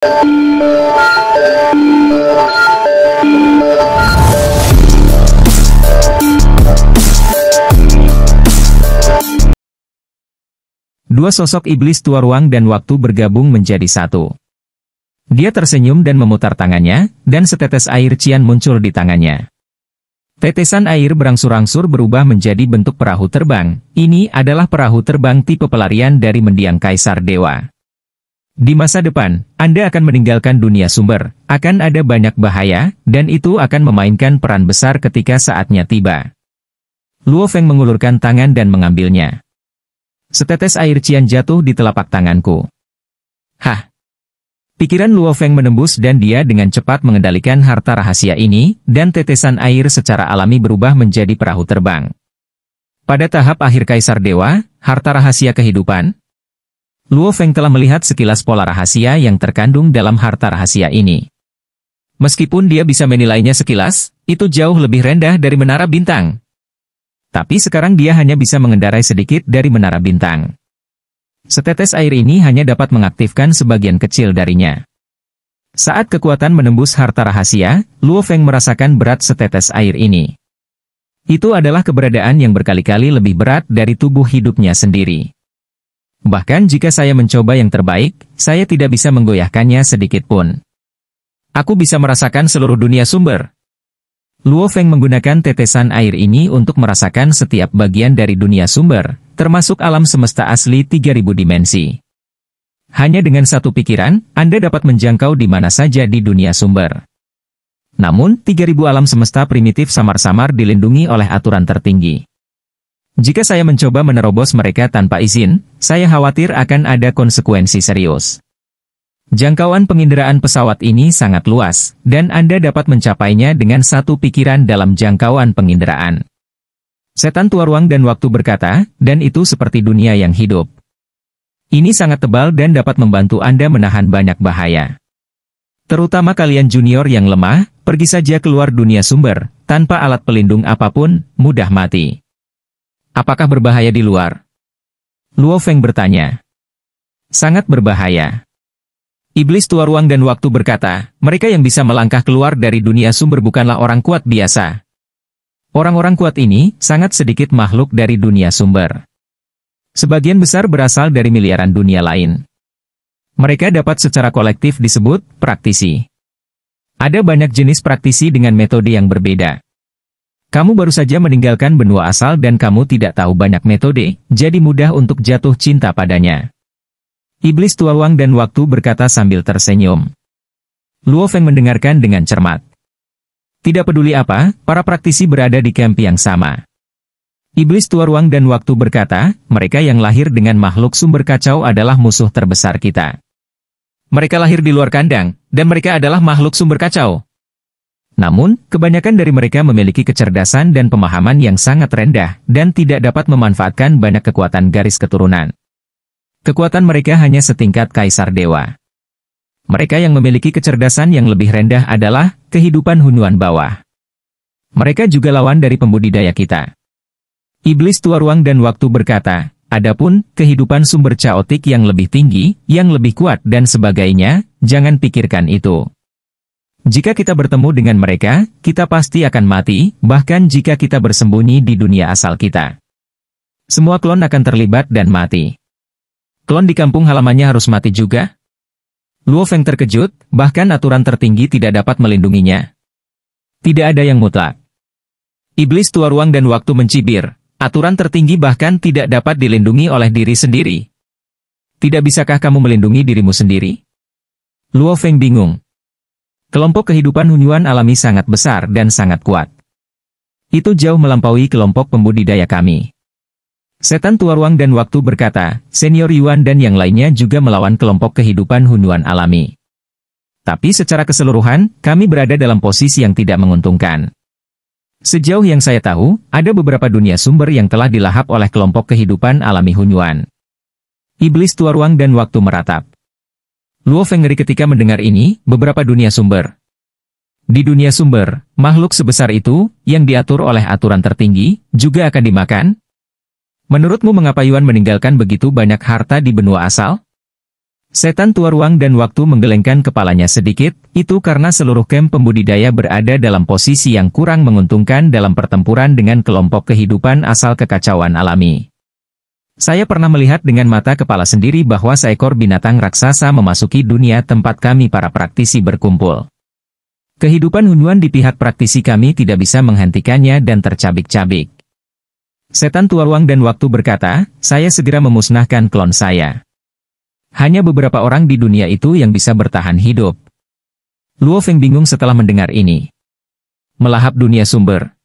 Dua sosok iblis tua ruang dan waktu bergabung menjadi satu. Dia tersenyum dan memutar tangannya, dan setetes air cian muncul di tangannya. Tetesan air berangsur-angsur berubah menjadi bentuk perahu terbang. Ini adalah perahu terbang tipe pelarian dari mendiang Kaisar Dewa. Di masa depan, Anda akan meninggalkan dunia sumber, akan ada banyak bahaya, dan itu akan memainkan peran besar ketika saatnya tiba. Luo Feng mengulurkan tangan dan mengambilnya. Setetes air cian jatuh di telapak tanganku. Hah! Pikiran Luo Feng menembus dan dia dengan cepat mengendalikan harta rahasia ini, dan tetesan air secara alami berubah menjadi perahu terbang. Pada tahap akhir Kaisar Dewa, harta rahasia kehidupan, Luo Feng telah melihat sekilas pola rahasia yang terkandung dalam harta rahasia ini. Meskipun dia bisa menilainya sekilas, itu jauh lebih rendah dari menara bintang. Tapi sekarang dia hanya bisa mengendarai sedikit dari menara bintang. Setetes air ini hanya dapat mengaktifkan sebagian kecil darinya. Saat kekuatan menembus harta rahasia, Luo Feng merasakan berat setetes air ini. Itu adalah keberadaan yang berkali-kali lebih berat dari tubuh hidupnya sendiri. Bahkan jika saya mencoba yang terbaik, saya tidak bisa menggoyahkannya sedikit pun. Aku bisa merasakan seluruh dunia sumber. Luo Feng menggunakan tetesan air ini untuk merasakan setiap bagian dari dunia sumber, termasuk alam semesta asli 3000 dimensi. Hanya dengan satu pikiran, Anda dapat menjangkau di mana saja di dunia sumber. Namun, 3000 alam semesta primitif samar-samar dilindungi oleh aturan tertinggi. Jika saya mencoba menerobos mereka tanpa izin, saya khawatir akan ada konsekuensi serius. Jangkauan penginderaan pesawat ini sangat luas, dan Anda dapat mencapainya dengan satu pikiran dalam jangkauan penginderaan. Setan tua ruang dan waktu berkata, dan itu seperti dunia yang hidup. Ini sangat tebal dan dapat membantu Anda menahan banyak bahaya. Terutama kalian junior yang lemah, pergi saja keluar dunia sumber, tanpa alat pelindung apapun, mudah mati. Apakah berbahaya di luar? Luo Feng bertanya. Sangat berbahaya. Iblis tua ruang dan waktu berkata, mereka yang bisa melangkah keluar dari dunia sumber bukanlah orang kuat biasa. Orang-orang kuat ini, sangat sedikit makhluk dari dunia sumber. Sebagian besar berasal dari miliaran dunia lain. Mereka dapat secara kolektif disebut praktisi. Ada banyak jenis praktisi dengan metode yang berbeda. Kamu baru saja meninggalkan benua asal dan kamu tidak tahu banyak metode, jadi mudah untuk jatuh cinta padanya. Iblis tua ruang dan waktu berkata sambil tersenyum. Luo Feng mendengarkan dengan cermat. Tidak peduli apa, para praktisi berada di camp yang sama. Iblis tua ruang dan waktu berkata, mereka yang lahir dengan makhluk sumber kacau adalah musuh terbesar kita. Mereka lahir di luar kandang, dan mereka adalah makhluk sumber kacau. Namun, kebanyakan dari mereka memiliki kecerdasan dan pemahaman yang sangat rendah, dan tidak dapat memanfaatkan banyak kekuatan garis keturunan. Kekuatan mereka hanya setingkat Kaisar Dewa. Mereka yang memiliki kecerdasan yang lebih rendah adalah kehidupan hunian bawah. Mereka juga lawan dari pembudidaya kita. Iblis tua ruang dan waktu berkata, adapun kehidupan sumber caotik yang lebih tinggi, yang lebih kuat dan sebagainya, jangan pikirkan itu. Jika kita bertemu dengan mereka, kita pasti akan mati, bahkan jika kita bersembunyi di dunia asal kita. Semua klon akan terlibat dan mati. Klon di kampung halamannya harus mati juga? Luo Feng terkejut, bahkan aturan tertinggi tidak dapat melindunginya. Tidak ada yang mutlak. Iblis tua ruang dan waktu mencibir, aturan tertinggi bahkan tidak dapat dilindungi oleh diri sendiri. Tidak bisakah kamu melindungi dirimu sendiri? Luo Feng bingung. Kelompok kehidupan hunian alami sangat besar dan sangat kuat. Itu jauh melampaui kelompok pembudidaya kami. Setan tua ruang dan waktu berkata, Senior Yuan dan yang lainnya juga melawan kelompok kehidupan hunian alami. Tapi secara keseluruhan, kami berada dalam posisi yang tidak menguntungkan. Sejauh yang saya tahu, ada beberapa dunia sumber yang telah dilahap oleh kelompok kehidupan alami hunian. Iblis tua ruang dan waktu meratap. Luo Feng ngeri ketika mendengar ini, beberapa dunia sumber. Di dunia sumber, makhluk sebesar itu, yang diatur oleh aturan tertinggi, juga akan dimakan? Menurutmu mengapa Yuan meninggalkan begitu banyak harta di benua asal? Setan tua ruang dan waktu menggelengkan kepalanya sedikit, itu karena seluruh kamp pembudidaya berada dalam posisi yang kurang menguntungkan dalam pertempuran dengan kelompok kehidupan asal kekacauan alami. Saya pernah melihat dengan mata kepala sendiri bahwa seekor binatang raksasa memasuki dunia tempat kami para praktisi berkumpul. Kehidupan hunuan di pihak praktisi kami tidak bisa menghentikannya dan tercabik-cabik. Setan tua ruang dan waktu berkata, saya segera memusnahkan klon saya. Hanya beberapa orang di dunia itu yang bisa bertahan hidup. Luo Feng bingung setelah mendengar ini. Melahap dunia sumber.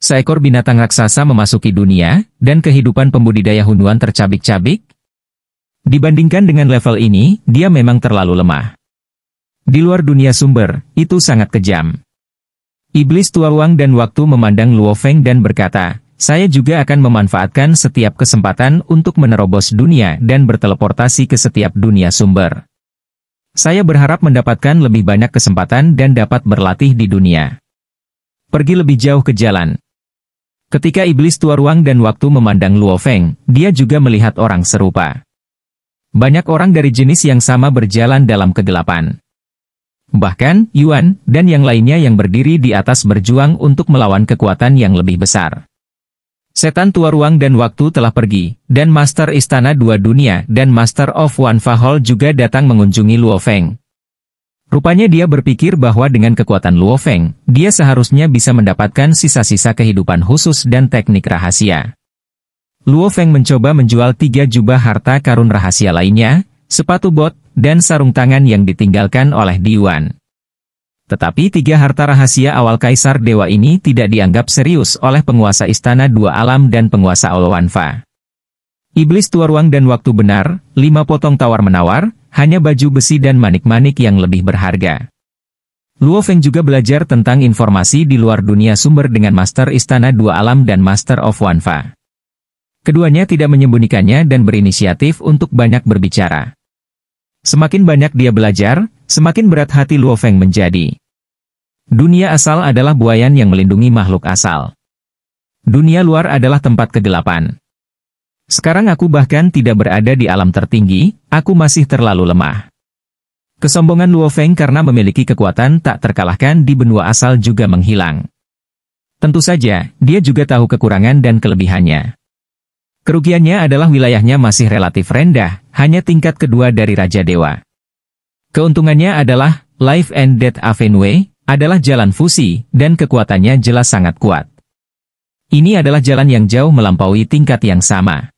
Seekor binatang raksasa memasuki dunia, dan kehidupan pembudidaya hunuan tercabik-cabik? Dibandingkan dengan level ini, dia memang terlalu lemah. Di luar dunia sumber, itu sangat kejam. Iblis tua ruang dan waktu memandang Luo Feng dan berkata, saya juga akan memanfaatkan setiap kesempatan untuk menerobos dunia dan berteleportasi ke setiap dunia sumber. Saya berharap mendapatkan lebih banyak kesempatan dan dapat berlatih di dunia. Pergi lebih jauh ke jalan. Ketika iblis tua ruang dan waktu memandang Luo Feng, dia juga melihat orang serupa. Banyak orang dari jenis yang sama berjalan dalam kegelapan. Bahkan, Yuan dan yang lainnya yang berdiri di atas berjuang untuk melawan kekuatan yang lebih besar. Setan tua ruang dan waktu telah pergi, dan Master Istana Dua Dunia dan Master of One Hall juga datang mengunjungi Luo Feng. Rupanya dia berpikir bahwa dengan kekuatan Luo Feng, dia seharusnya bisa mendapatkan sisa-sisa kehidupan khusus dan teknik rahasia. Luo Feng mencoba menjual 3 jubah harta karun rahasia lainnya, sepatu bot, dan sarung tangan yang ditinggalkan oleh Yuan. Tetapi 3 harta rahasia awal Kaisar Dewa ini tidak dianggap serius oleh penguasa Istana Dua Alam dan penguasa Olwanfa. Iblis tua ruang dan waktu benar, 5 potong tawar-menawar, hanya baju besi dan manik-manik yang lebih berharga. Luo Feng juga belajar tentang informasi di luar dunia sumber dengan Master Istana Dua Alam dan Master of Wanfa. Keduanya tidak menyembunyikannya dan berinisiatif untuk banyak berbicara. Semakin banyak dia belajar, semakin berat hati Luo Feng menjadi. Dunia asal adalah buayan yang melindungi makhluk asal. Dunia luar adalah tempat kegelapan. Sekarang aku bahkan tidak berada di alam tertinggi, aku masih terlalu lemah. Kesombongan Luo Feng karena memiliki kekuatan tak terkalahkan di benua asal juga menghilang. Tentu saja, dia juga tahu kekurangan dan kelebihannya. Kerugiannya adalah wilayahnya masih relatif rendah, hanya tingkat kedua dari Raja Dewa. Keuntungannya adalah, Life and Death Avenue, adalah jalan fusi, dan kekuatannya jelas sangat kuat. Ini adalah jalan yang jauh melampaui tingkat yang sama.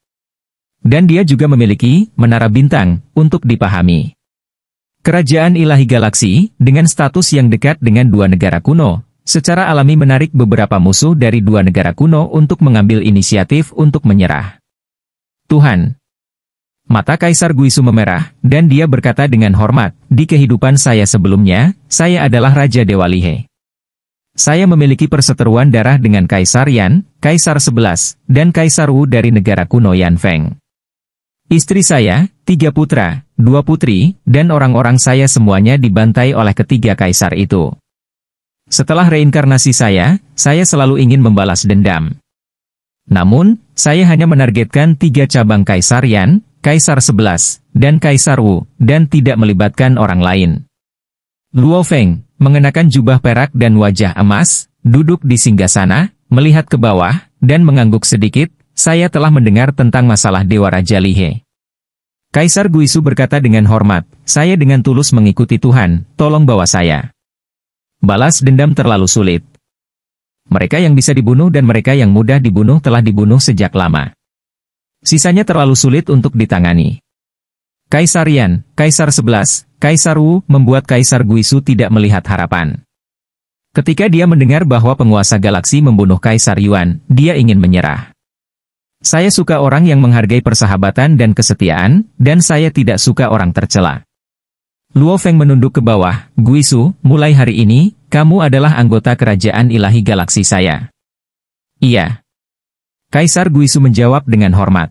Dan dia juga memiliki, menara bintang, untuk dipahami. Kerajaan ilahi galaksi, dengan status yang dekat dengan 2 negara kuno, secara alami menarik beberapa musuh dari 2 negara kuno untuk mengambil inisiatif untuk menyerah. Tuhan. Mata Kaisar Guisu memerah, dan dia berkata dengan hormat, di kehidupan saya sebelumnya, saya adalah Raja Dewa Lihe. Saya memiliki perseteruan darah dengan Kaisar Yan, Kaisar 11, dan Kaisar Wu dari negara kuno Yan Feng. Istri saya, 3 putra, 2 putri, dan orang-orang saya semuanya dibantai oleh ketiga kaisar itu. Setelah reinkarnasi saya selalu ingin membalas dendam. Namun, saya hanya menargetkan 3 cabang Kaisar Yan, Kaisar 11, dan Kaisar Wu, dan tidak melibatkan orang lain. Luo Feng, mengenakan jubah perak dan wajah emas, duduk di singgasana, melihat ke bawah, dan mengangguk sedikit, saya telah mendengar tentang masalah Dewa Raja Lihe. Kaisar Guisu berkata dengan hormat, saya dengan tulus mengikuti Tuhan, tolong bawa saya. Balas dendam terlalu sulit. Mereka yang bisa dibunuh dan mereka yang mudah dibunuh telah dibunuh sejak lama. Sisanya terlalu sulit untuk ditangani. Kaisar Yan, Kaisar 11, Kaisar Wu membuat Kaisar Guisu tidak melihat harapan. Ketika dia mendengar bahwa penguasa galaksi membunuh Kaisar Yuan, dia ingin menyerah. Saya suka orang yang menghargai persahabatan dan kesetiaan, dan saya tidak suka orang tercela. Luo Feng menunduk ke bawah, Guisu, mulai hari ini, kamu adalah anggota kerajaan ilahi galaksi saya. Iya. Kaisar Guisu menjawab dengan hormat.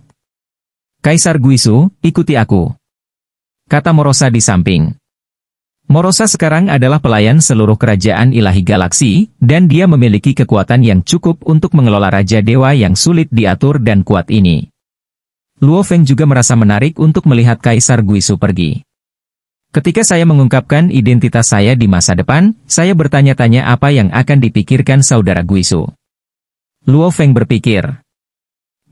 Kaisar Guisu, ikuti aku. Kata Morosa di samping. Morosa sekarang adalah pelayan seluruh kerajaan ilahi galaksi, dan dia memiliki kekuatan yang cukup untuk mengelola Raja Dewa yang sulit diatur dan kuat ini. Luo Feng juga merasa menarik untuk melihat Kaisar Guisu pergi. Ketika saya mengungkapkan identitas saya di masa depan, saya bertanya-tanya apa yang akan dipikirkan saudara Guisu. Luo Feng berpikir.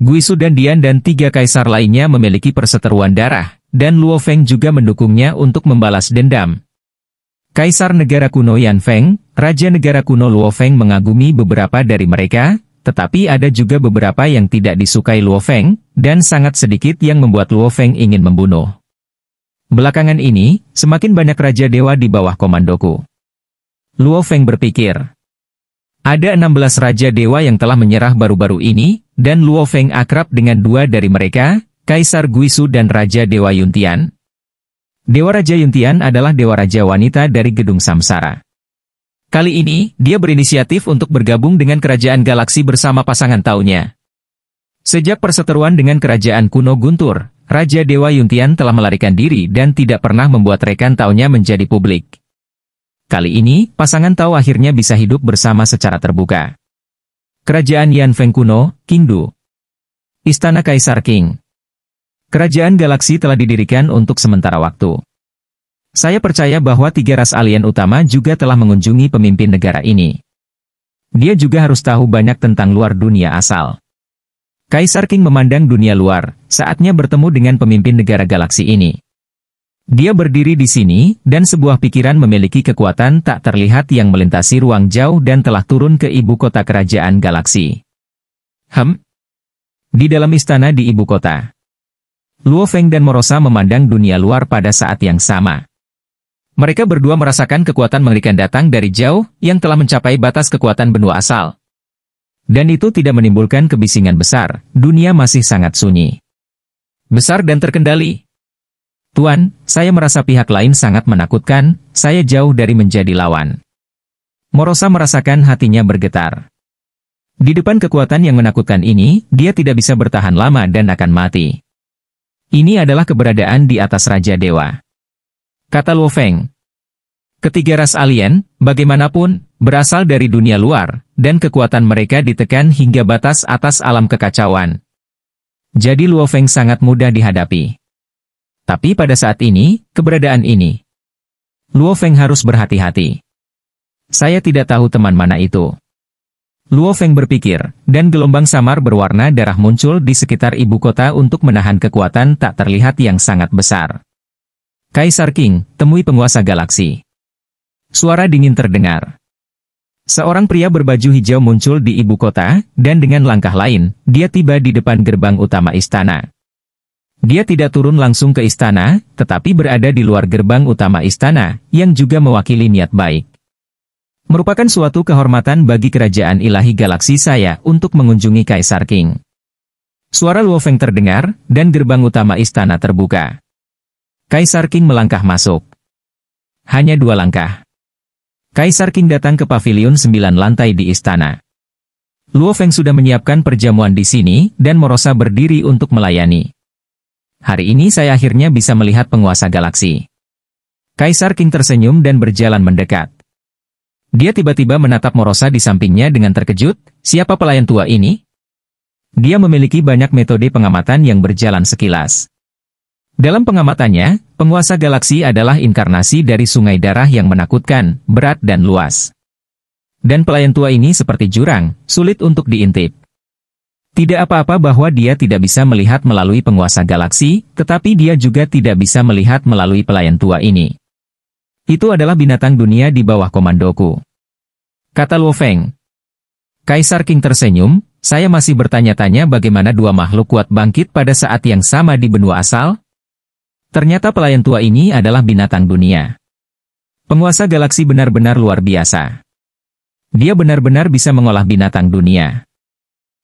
Guisu dan Dian dan 3 kaisar lainnya memiliki perseteruan darah, dan Luo Feng juga mendukungnya untuk membalas dendam. Kaisar negara kuno Yan Feng, Raja negara kuno Luo Feng mengagumi beberapa dari mereka, tetapi ada juga beberapa yang tidak disukai Luo Feng, dan sangat sedikit yang membuat Luo Feng ingin membunuh. Belakangan ini, semakin banyak Raja Dewa di bawah komandoku. Luo Feng berpikir. Ada 16 Raja Dewa yang telah menyerah baru-baru ini, dan Luo Feng akrab dengan 2 dari mereka, Kaisar Guisu dan Raja Dewa Yuntian. Dewa Raja Yuntian adalah Dewa Raja wanita dari Gedung Samsara. Kali ini, dia berinisiatif untuk bergabung dengan Kerajaan Galaksi bersama pasangan taunya. Sejak perseteruan dengan Kerajaan Kuno Guntur, Raja Dewa Yuntian telah melarikan diri dan tidak pernah membuat rekan taunya menjadi publik. Kali ini, pasangan Tao akhirnya bisa hidup bersama secara terbuka. Kerajaan Yan Feng kuno, Qingdu. Istana Kaisar Qing. Kerajaan Galaksi telah didirikan untuk sementara waktu. Saya percaya bahwa 3 ras alien utama juga telah mengunjungi pemimpin negara ini. Dia juga harus tahu banyak tentang luar dunia asal. Kaisar Qing memandang dunia luar, saatnya bertemu dengan pemimpin negara Galaksi ini. Dia berdiri di sini, dan sebuah pikiran memiliki kekuatan tak terlihat yang melintasi ruang jauh dan telah turun ke ibu kota kerajaan Galaksi. Di dalam istana di ibu kota. Luo Feng dan Morosa memandang dunia luar pada saat yang sama. Mereka berdua merasakan kekuatan mengerikan datang dari jauh, yang telah mencapai batas kekuatan benua asal. Dan itu tidak menimbulkan kebisingan besar, dunia masih sangat sunyi. Besar dan terkendali. Tuan, saya merasa pihak lain sangat menakutkan, saya jauh dari menjadi lawan. Morosa merasakan hatinya bergetar. Di depan kekuatan yang menakutkan ini, dia tidak bisa bertahan lama dan akan mati. Ini adalah keberadaan di atas Raja Dewa. Kata Luo Feng. Ketiga ras alien, bagaimanapun, berasal dari dunia luar, dan kekuatan mereka ditekan hingga batas atas alam kekacauan. Jadi Luo Feng sangat mudah dihadapi. Tapi pada saat ini, keberadaan ini. Luo Feng harus berhati-hati. Saya tidak tahu teman mana itu. Luo Feng berpikir, dan gelombang samar berwarna darah muncul di sekitar ibu kota untuk menahan kekuatan tak terlihat yang sangat besar. Kaisar Qing, temui penguasa galaksi. Suara dingin terdengar. Seorang pria berbaju hijau muncul di ibu kota, dan dengan langkah lain, dia tiba di depan gerbang utama istana. Dia tidak turun langsung ke istana, tetapi berada di luar gerbang utama istana, yang juga mewakili niat baik. Merupakan suatu kehormatan bagi kerajaan ilahi galaksi saya untuk mengunjungi Kaisar Qing. Suara Luo Feng terdengar, dan gerbang utama istana terbuka. Kaisar Qing melangkah masuk. Hanya 2 langkah. Kaisar Qing datang ke pavilion 9 lantai di istana. Luo Feng sudah menyiapkan perjamuan di sini, dan Morosa berdiri untuk melayani. Hari ini saya akhirnya bisa melihat penguasa galaksi. Kaisar Qing tersenyum dan berjalan mendekat. Dia tiba-tiba menatap Morosa di sampingnya dengan terkejut, siapa pelayan tua ini? Dia memiliki banyak metode pengamatan yang berjalan sekilas. Dalam pengamatannya, penguasa galaksi adalah inkarnasi dari sungai darah yang menakutkan, berat dan luas. Dan pelayan tua ini seperti jurang, sulit untuk diintip. Tidak apa-apa bahwa dia tidak bisa melihat melalui penguasa galaksi, tetapi dia juga tidak bisa melihat melalui pelayan tua ini. Itu adalah binatang dunia di bawah komandoku. Kata Luo Feng. Kaisar Qing tersenyum, saya masih bertanya-tanya bagaimana 2 makhluk kuat bangkit pada saat yang sama di benua asal. Ternyata pelayan tua ini adalah binatang dunia. Penguasa galaksi benar-benar luar biasa. Dia benar-benar bisa mengolah binatang dunia.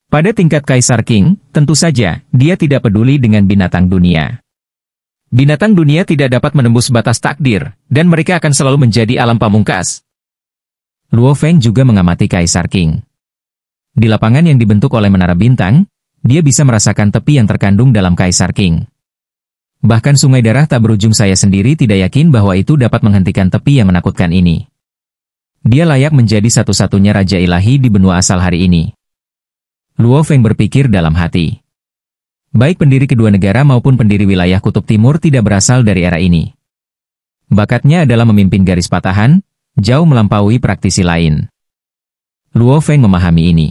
Pada tingkat Kaisar Qing, tentu saja, dia tidak peduli dengan binatang dunia. Binatang dunia tidak dapat menembus batas takdir, dan mereka akan selalu menjadi alam pamungkas. Luo Feng juga mengamati Kaisar Qing. Di lapangan yang dibentuk oleh Menara Bintang, dia bisa merasakan tepi yang terkandung dalam Kaisar Qing. Bahkan sungai darah tak berujung saya sendiri tidak yakin bahwa itu dapat menghentikan tepi yang menakutkan ini. Dia layak menjadi satu-satunya Raja Ilahi di benua asal hari ini. Luo Feng berpikir dalam hati. Baik pendiri kedua negara maupun pendiri wilayah Kutub Timur tidak berasal dari era ini. Bakatnya adalah memimpin garis patahan, jauh melampaui praktisi lain. Luo Feng memahami ini.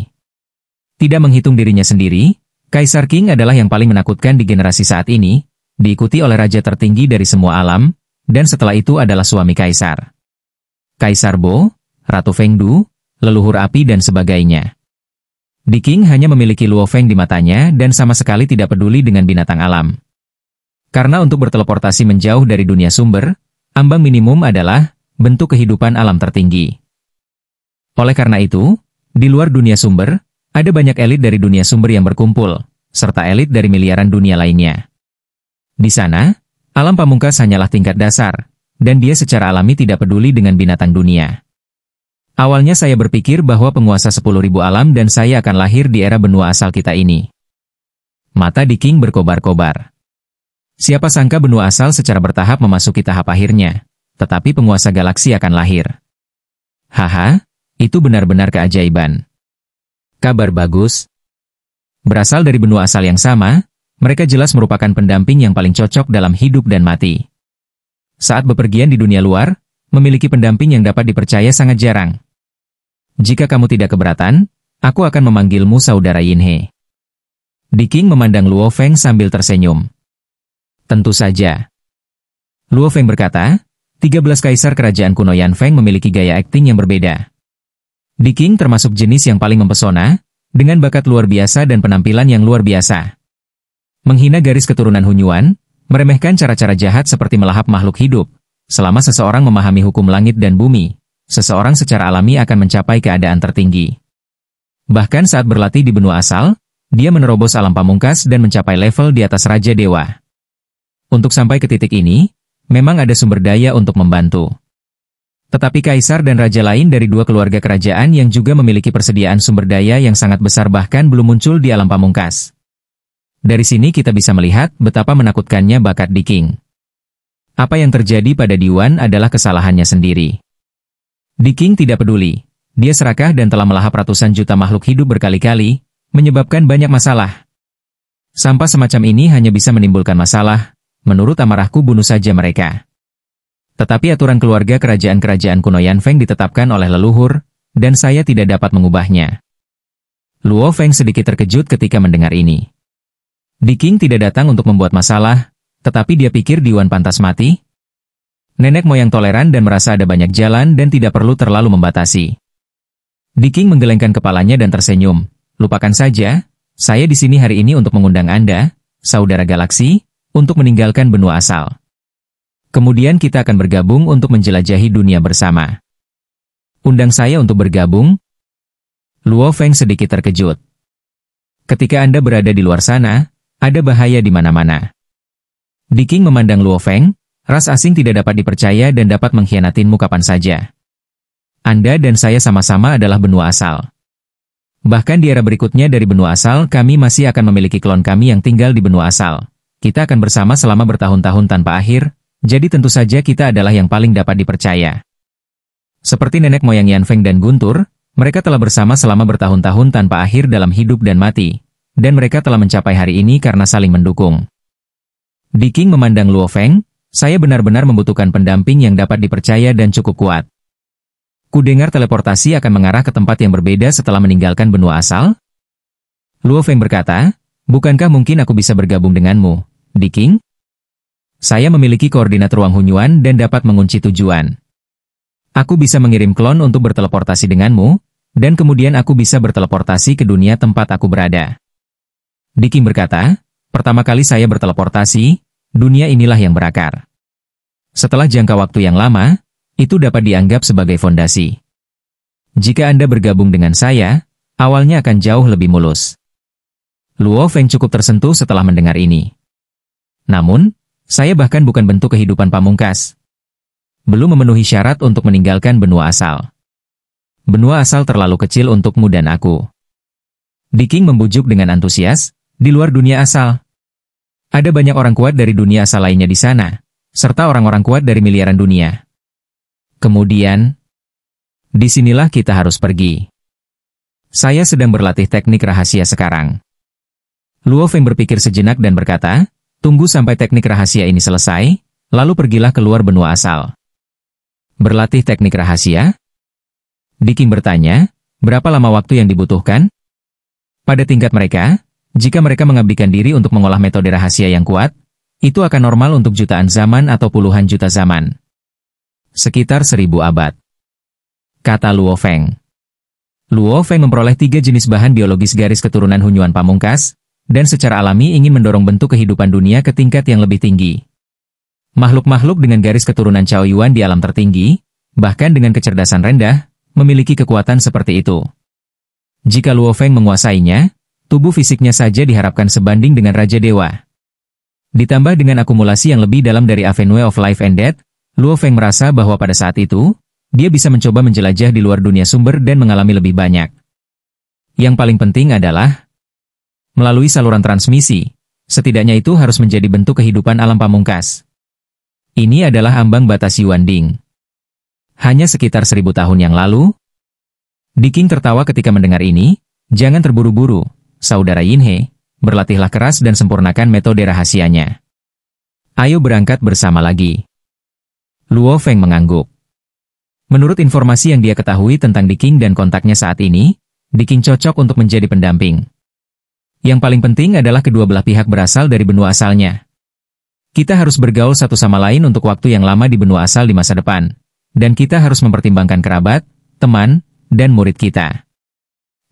Tidak menghitung dirinya sendiri, Kaisar Qing adalah yang paling menakutkan di generasi saat ini, diikuti oleh raja tertinggi dari semua alam, dan setelah itu adalah suami kaisar. Kaisar Bo, Ratu Fengdu, leluhur api dan sebagainya. Di Qing hanya memiliki Luo Feng di matanya dan sama sekali tidak peduli dengan binatang alam. Karena untuk berteleportasi menjauh dari dunia sumber, ambang minimum adalah bentuk kehidupan alam tertinggi. Oleh karena itu, di luar dunia sumber, ada banyak elit dari dunia sumber yang berkumpul, serta elit dari miliaran dunia lainnya. Di sana, alam pamungkas hanyalah tingkat dasar, dan dia secara alami tidak peduli dengan binatang dunia. Awalnya saya berpikir bahwa penguasa 10.000 alam dan saya akan lahir di era benua asal kita ini. Mata Di Qing berkobar-kobar. Siapa sangka benua asal secara bertahap memasuki tahap akhirnya, tetapi penguasa galaksi akan lahir. Haha, itu benar-benar keajaiban. Kabar bagus. Berasal dari benua asal yang sama, mereka jelas merupakan pendamping yang paling cocok dalam hidup dan mati. Saat bepergian di dunia luar, memiliki pendamping yang dapat dipercaya sangat jarang. Jika kamu tidak keberatan, aku akan memanggilmu Saudara Yinhe. Di Qing memandang Luo Feng sambil tersenyum. Tentu saja. Luo Feng berkata, 13 kaisar kerajaan kuno Yan Feng memiliki gaya akting yang berbeda. Di Qing termasuk jenis yang paling mempesona, dengan bakat luar biasa dan penampilan yang luar biasa. Menghina garis keturunan Hunyuan, meremehkan cara-cara jahat seperti melahap makhluk hidup. Selama seseorang memahami hukum langit dan bumi, seseorang secara alami akan mencapai keadaan tertinggi. Bahkan saat berlatih di benua asal, dia menerobos alam pamungkas dan mencapai level di atas Raja Dewa. Untuk sampai ke titik ini, memang ada sumber daya untuk membantu. Tetapi kaisar dan raja lain dari dua keluarga kerajaan yang juga memiliki persediaan sumber daya yang sangat besar bahkan belum muncul di alam pamungkas. Dari sini kita bisa melihat betapa menakutkannya bakat Di Qing. Apa yang terjadi pada Diwan adalah kesalahannya sendiri. Di Qing tidak peduli, dia serakah dan telah melahap ratusan juta makhluk hidup berkali-kali, menyebabkan banyak masalah. Sampah semacam ini hanya bisa menimbulkan masalah, menurut amarahku bunuh saja mereka. Tetapi aturan keluarga kerajaan-kerajaan kuno Yan Feng ditetapkan oleh leluhur, dan saya tidak dapat mengubahnya. Luo Feng sedikit terkejut ketika mendengar ini. Di Qing tidak datang untuk membuat masalah, tetapi dia pikir Diwan pantas mati? Nenek moyang toleran dan merasa ada banyak jalan dan tidak perlu terlalu membatasi. Di Qing menggelengkan kepalanya dan tersenyum. Lupakan saja, saya di sini hari ini untuk mengundang Anda, Saudara Galaksi, untuk meninggalkan benua asal. Kemudian kita akan bergabung untuk menjelajahi dunia bersama. Undang saya untuk bergabung? Luo Feng sedikit terkejut. Ketika Anda berada di luar sana, ada bahaya di mana-mana. Di Qing memandang Luo Feng, ras asing tidak dapat dipercaya dan dapat mengkhianatinmu kapan saja. Anda dan saya sama-sama adalah benua asal. Bahkan di era berikutnya dari benua asal, kami masih akan memiliki klon kami yang tinggal di benua asal. Kita akan bersama selama bertahun-tahun tanpa akhir, jadi tentu saja kita adalah yang paling dapat dipercaya. Seperti nenek moyang Yan Feng dan Guntur, mereka telah bersama selama bertahun-tahun tanpa akhir dalam hidup dan mati, dan mereka telah mencapai hari ini karena saling mendukung. Di Qing memandang Luo Feng, saya benar-benar membutuhkan pendamping yang dapat dipercaya dan cukup kuat. Kudengar teleportasi akan mengarah ke tempat yang berbeda setelah meninggalkan benua asal? Luo Feng berkata, bukankah mungkin aku bisa bergabung denganmu, Di Qing? Saya memiliki koordinat ruang Hunyuan dan dapat mengunci tujuan. Aku bisa mengirim klon untuk berteleportasi denganmu, dan kemudian aku bisa berteleportasi ke dunia tempat aku berada. Di Qing berkata, pertama kali saya berteleportasi, dunia inilah yang berakar. Setelah jangka waktu yang lama, itu dapat dianggap sebagai fondasi. Jika Anda bergabung dengan saya, awalnya akan jauh lebih mulus. Luo Feng cukup tersentuh setelah mendengar ini. Namun, saya bahkan bukan bentuk kehidupan pamungkas. Belum memenuhi syarat untuk meninggalkan benua asal. Benua asal terlalu kecil untukmu dan aku. Di Qing membujuk dengan antusias, di luar dunia asal. Ada banyak orang kuat dari dunia asal lainnya di sana, serta orang-orang kuat dari miliaran dunia. Kemudian, disinilah kita harus pergi. Saya sedang berlatih teknik rahasia sekarang. Luo Feng berpikir sejenak dan berkata, tunggu sampai teknik rahasia ini selesai, lalu pergilah keluar benua asal. Berlatih teknik rahasia? Diking bertanya, berapa lama waktu yang dibutuhkan? Pada tingkat mereka, jika mereka mengabdikan diri untuk mengolah metode rahasia yang kuat, itu akan normal untuk jutaan zaman atau puluhan juta zaman. Sekitar 1000 abad. Kata Luo Feng. Luo Feng memperoleh 3 jenis bahan biologis garis keturunan Hunyuan Pamungkas, dan secara alami ingin mendorong bentuk kehidupan dunia ke tingkat yang lebih tinggi. Makhluk-makhluk dengan garis keturunan Cao Yuan di alam tertinggi, bahkan dengan kecerdasan rendah, memiliki kekuatan seperti itu. Jika Luo Feng menguasainya, tubuh fisiknya saja diharapkan sebanding dengan Raja Dewa. Ditambah dengan akumulasi yang lebih dalam dari Avenue of Life and Death, Luo Feng merasa bahwa pada saat itu, dia bisa mencoba menjelajah di luar dunia sumber dan mengalami lebih banyak. Yang paling penting adalah melalui saluran transmisi, setidaknya itu harus menjadi bentuk kehidupan alam pamungkas. Ini adalah ambang batas Yuan Ding. Hanya sekitar 1000 tahun yang lalu, Diking tertawa ketika mendengar ini. Jangan terburu-buru, saudara Yinhe, berlatihlah keras dan sempurnakan metode rahasianya. Ayo berangkat bersama lagi. Luo Feng mengangguk. Menurut informasi yang dia ketahui tentang Diking dan kontaknya saat ini, Diking cocok untuk menjadi pendamping. Yang paling penting adalah kedua belah pihak berasal dari benua asalnya. Kita harus bergaul satu sama lain untuk waktu yang lama di benua asal di masa depan. Dan kita harus mempertimbangkan kerabat, teman, dan murid kita.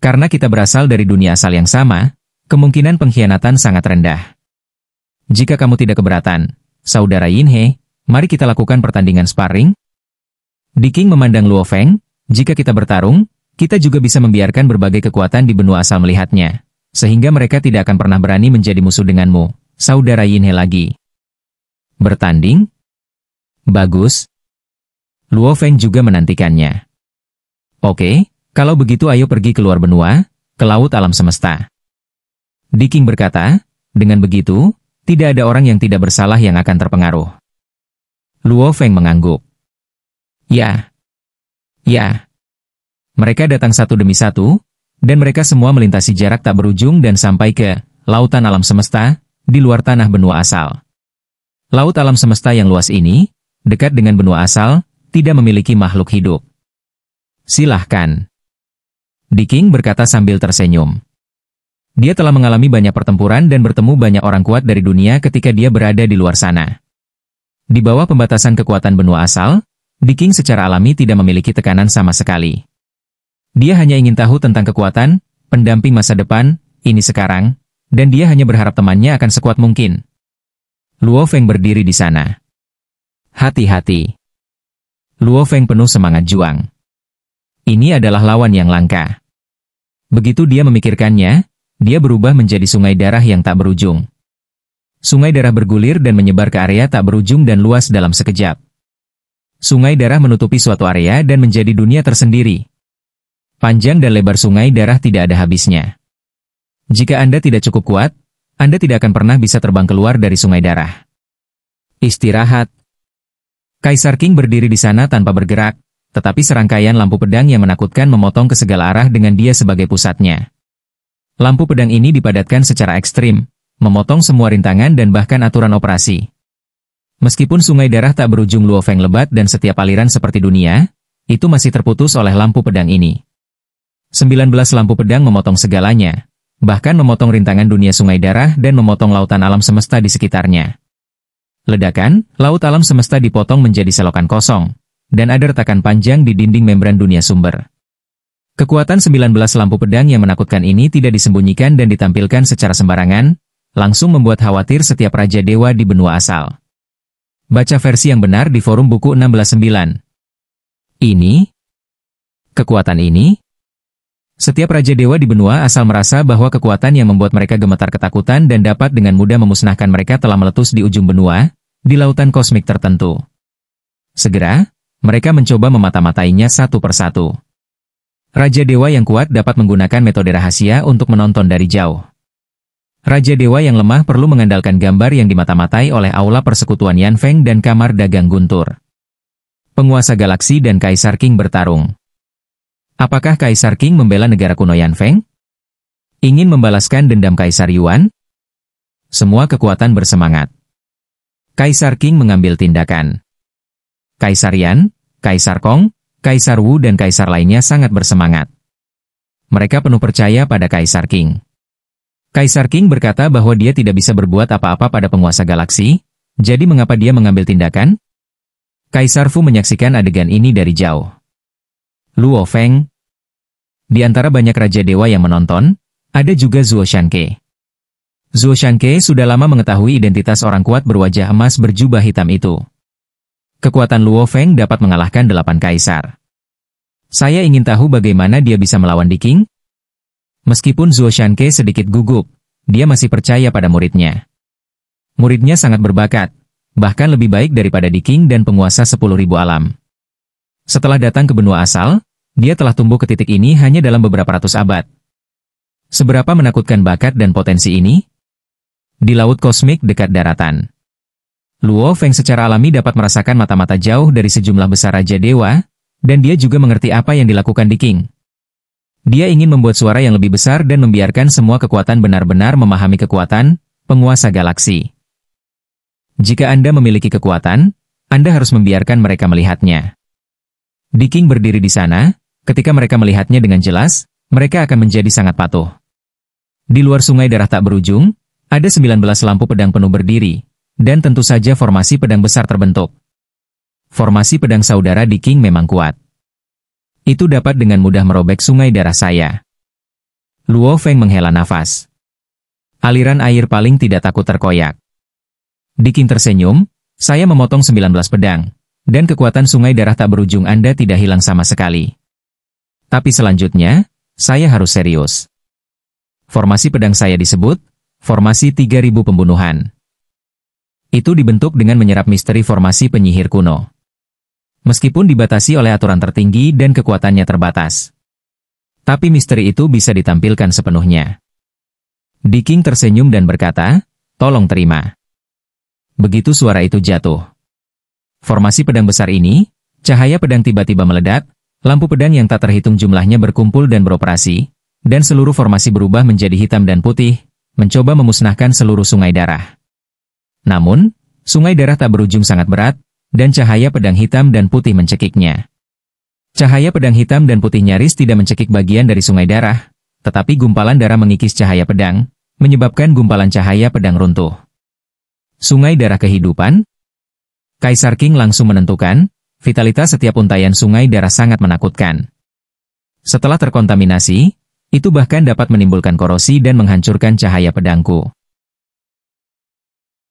Karena kita berasal dari dunia asal yang sama, kemungkinan pengkhianatan sangat rendah. Jika kamu tidak keberatan, saudara Yinhe, mari kita lakukan pertandingan sparring. Diking memandang Luo Feng, jika kita bertarung, kita juga bisa membiarkan berbagai kekuatan di benua asal melihatnya. Sehingga mereka tidak akan pernah berani menjadi musuh denganmu, saudara Yinhe lagi. Bertanding? Bagus. Luo Feng juga menantikannya. Oke, kalau begitu ayo pergi keluar benua, ke laut alam semesta. Diking berkata, dengan begitu, tidak ada orang yang tidak bersalah yang akan terpengaruh. Luo Feng mengangguk. Ya. Mereka datang satu demi satu, dan mereka semua melintasi jarak tak berujung dan sampai ke lautan alam semesta, di luar tanah benua asal. Laut alam semesta yang luas ini, dekat dengan benua asal, tidak memiliki makhluk hidup. Silahkan. Diking berkata sambil tersenyum. Dia telah mengalami banyak pertempuran dan bertemu banyak orang kuat dari dunia ketika dia berada di luar sana. Di bawah pembatasan kekuatan benua asal, Diking secara alami tidak memiliki tekanan sama sekali. Dia hanya ingin tahu tentang kekuatan, pendamping masa depan, ini sekarang, dan dia hanya berharap temannya akan sekuat mungkin. Luo Feng berdiri di sana. Hati-hati. Luo Feng penuh semangat juang. Ini adalah lawan yang langka. Begitu dia memikirkannya, dia berubah menjadi sungai darah yang tak berujung. Sungai darah bergulir dan menyebar ke area tak berujung dan luas dalam sekejap. Sungai darah menutupi suatu area dan menjadi dunia tersendiri. Panjang dan lebar sungai darah tidak ada habisnya. Jika Anda tidak cukup kuat, Anda tidak akan pernah bisa terbang keluar dari sungai darah. Istirahat. Kaisar King berdiri di sana tanpa bergerak, tetapi serangkaian lampu pedang yang menakutkan memotong ke segala arah dengan dia sebagai pusatnya. Lampu pedang ini dipadatkan secara ekstrim, memotong semua rintangan dan bahkan aturan operasi. Meskipun sungai darah tak berujung Luo Feng lebat dan setiap aliran seperti dunia, itu masih terputus oleh lampu pedang ini. 19 lampu pedang memotong segalanya, bahkan memotong rintangan dunia sungai darah dan memotong lautan alam semesta di sekitarnya. Ledakan, laut alam semesta dipotong menjadi selokan kosong, dan ada retakan panjang di dinding membran dunia sumber. Kekuatan 19 lampu pedang yang menakutkan ini tidak disembunyikan dan ditampilkan secara sembarangan, langsung membuat khawatir setiap Raja Dewa di benua asal. Baca versi yang benar di forum buku 16.9. Kekuatan ini? Setiap Raja Dewa di benua asal merasa bahwa kekuatan yang membuat mereka gemetar ketakutan dan dapat dengan mudah memusnahkan mereka telah meletus di ujung benua, di lautan kosmik tertentu. Segera, mereka mencoba memata-matainya satu persatu. Raja Dewa yang kuat dapat menggunakan metode rahasia untuk menonton dari jauh. Raja Dewa yang lemah perlu mengandalkan gambar yang dimata-matai oleh Aula Persekutuan Yanfeng dan Kamar Dagang Guntur. Penguasa galaksi dan Kaisar King bertarung. Apakah Kaisar King membela negara kuno Yanfeng? Ingin membalaskan dendam Kaisar Yuan? semua kekuatan bersemangat. Kaisar Qing mengambil tindakan. Kaisar Yan, Kaisar Kong, Kaisar Wu dan kaisar lainnya sangat bersemangat. Mereka penuh percaya pada Kaisar Qing. Kaisar Qing berkata bahwa dia tidak bisa berbuat apa-apa pada penguasa galaksi, jadi mengapa dia mengambil tindakan? Kaisar Fu menyaksikan adegan ini dari jauh. Luo Feng. Di antara banyak raja dewa yang menonton, ada juga Zuo Shanke. Zuo Shanke sudah lama mengetahui identitas orang kuat berwajah emas berjubah hitam itu. Kekuatan Luo Feng dapat mengalahkan 8 kaisar. Saya ingin tahu bagaimana dia bisa melawan Di Qing? Meskipun Zuo Shanke sedikit gugup, dia masih percaya pada muridnya. Muridnya sangat berbakat, bahkan lebih baik daripada Di Qing dan penguasa 10.000 alam. Setelah datang ke benua asal, dia telah tumbuh ke titik ini hanya dalam beberapa ratus abad. Seberapa menakutkan bakat dan potensi ini? Di laut kosmik dekat daratan, Luo Feng secara alami dapat merasakan mata-mata jauh dari sejumlah besar raja dewa, dan dia juga mengerti apa yang dilakukan Di Qing. Dia ingin membuat suara yang lebih besar dan membiarkan semua kekuatan benar-benar memahami kekuatan penguasa galaksi. Jika Anda memiliki kekuatan, Anda harus membiarkan mereka melihatnya. Di Qing berdiri di sana, ketika mereka melihatnya dengan jelas, mereka akan menjadi sangat patuh. Di luar sungai darah tak berujung, ada 19 lampu pedang penuh berdiri, dan tentu saja formasi pedang besar terbentuk. Formasi pedang saudara Di Qing memang kuat. Itu dapat dengan mudah merobek sungai darah saya. Luo Feng menghela nafas. Aliran air paling tidak takut terkoyak. Di Qing tersenyum, saya memotong 19 pedang, dan kekuatan sungai darah tak berujung Anda tidak hilang sama sekali. Tapi selanjutnya, saya harus serius. Formasi pedang saya disebut, formasi 3000 pembunuhan. Itu dibentuk dengan menyerap misteri formasi penyihir kuno. Meskipun dibatasi oleh aturan tertinggi dan kekuatannya terbatas. Tapi misteri itu bisa ditampilkan sepenuhnya. Di Qing tersenyum dan berkata, tolong terima. Begitu suara itu jatuh. Formasi pedang besar ini, cahaya pedang tiba-tiba meledak, lampu pedang yang tak terhitung jumlahnya berkumpul dan beroperasi, dan seluruh formasi berubah menjadi hitam dan putih, mencoba memusnahkan seluruh sungai darah. Namun, sungai darah tak berujung sangat berat, dan cahaya pedang hitam dan putih mencekiknya. Cahaya pedang hitam dan putih nyaris tidak mencekik bagian dari sungai darah, tetapi gumpalan darah mengikis cahaya pedang, menyebabkan gumpalan cahaya pedang runtuh. Sungai darah kehidupan? Kaisar Qing langsung menentukan, vitalitas setiap untaian sungai darah sangat menakutkan. Setelah terkontaminasi, itu bahkan dapat menimbulkan korosi dan menghancurkan cahaya pedangku.